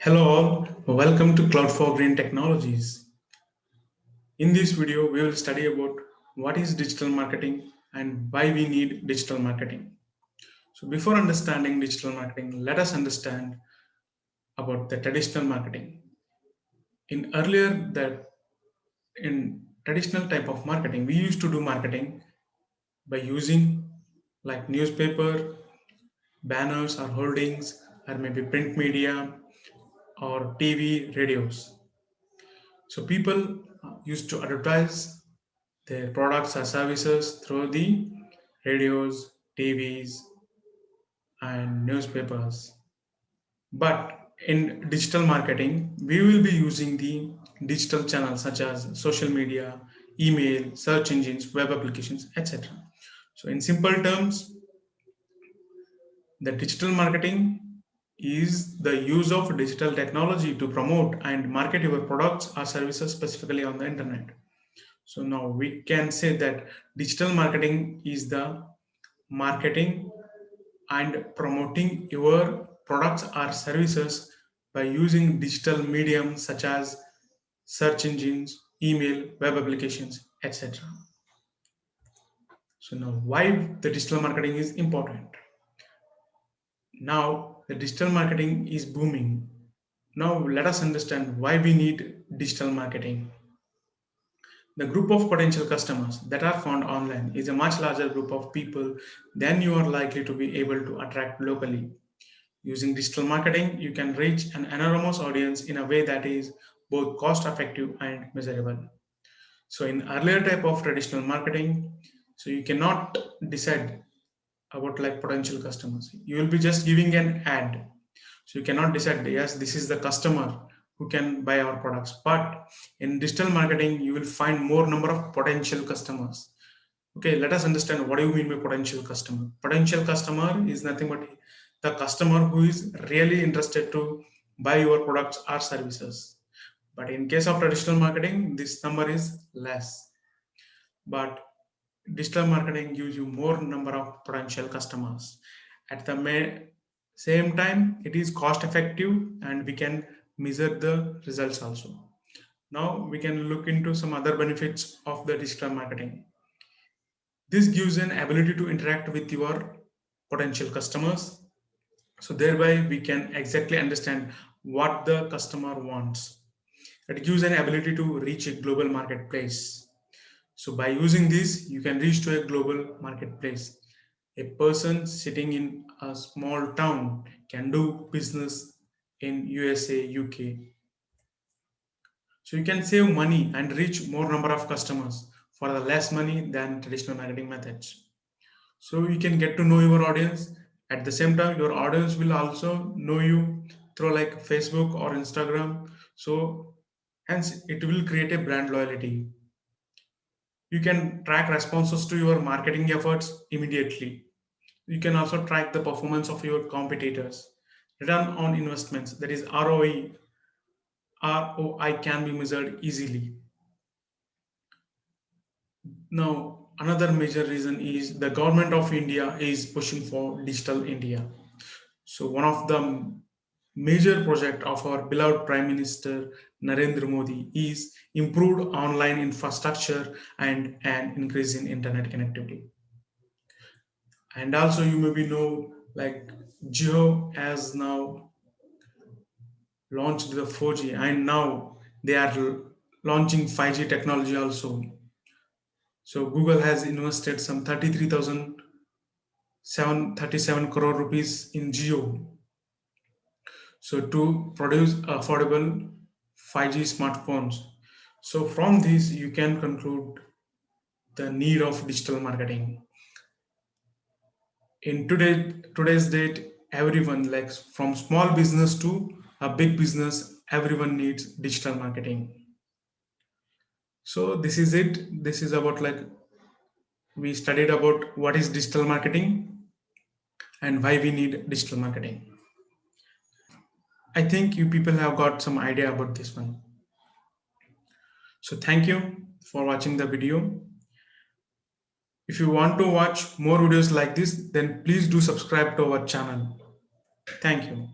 Hello all, welcome to Cloud4Green Technologies. In this video, we will study about what is digital marketing and why we need digital marketing. So before understanding digital marketing, let us understand about the traditional marketing. In traditional type of marketing, we used to do marketing by using like newspaper, banners or holdings, or maybe print media or TV, radios. So people used to advertise their products or services through the radios, TVs, and newspapers. But in digital marketing, we will be using the digital channels such as social media, email, search engines, web applications, etc. So, in simple terms, the digital marketing is the use of digital technology to promote and market your products or services specifically on the internet. So now we can say that digital marketing is the marketing and promoting your products or services by using digital mediums such as search engines, email, web applications, etc. So now why the digital marketing is important? Now the digital marketing is booming. Now let us understand why we need digital marketing. The group of potential customers that are found online is a much larger group of people than you are likely to be able to attract locally. Using digital marketing, you can reach an enormous audience in a way that is both cost effective and measurable. So in earlier type of traditional marketing, so you cannot decide about like potential customers. You will be just giving an ad. So you cannot decide, yes, this is the customer who can buy our products. But in digital marketing, you will find more number of potential customers. Okay, let us understand what do you mean by potential customer. Potential customer is nothing but the customer who is really interested to buy your products or services. But in case of traditional marketing, this number is less. But digital marketing gives you more number of potential customers. At the same time, it is cost effective and we can measure the results also. Now we can look into some other benefits of the digital marketing. This gives an ability to interact with your potential customers. So thereby we can exactly understand what the customer wants. It gives an ability to reach a global marketplace. So by using this, you can reach to a global marketplace. A person sitting in a small town can do business in USA, UK. So you can save money and reach more number of customers for the less money than traditional marketing methods. So you can get to know your audience. At the same time, your audience will also know you through like Facebook or Instagram. So hence it will create a brand loyalty. You can track responses to your marketing efforts immediately. You can also track the performance of your competitors. Return on investments, that is ROI can be measured easily. Now, another major reason is the government of India is pushing for digital India. So one of the major project of our beloved Prime Minister Narendra Modi is improved online infrastructure and an increase in internet connectivity. And also you maybe know like Jio has now launched the 4G and now they are launching 5G technology also. So Google has invested some 33,737 crore rupees in Jio. So to produce affordable 5G smartphones. So from this you can conclude the need of digital marketing. In today's date, everyone like from small business to a big business, everyone needs digital marketing. So this is it. This is about like we studied about what is digital marketing and why we need digital marketing. I think you people have got some idea about this one. So thank you for watching the video. If you want to watch more videos like this, then please do subscribe to our channel. Thank you.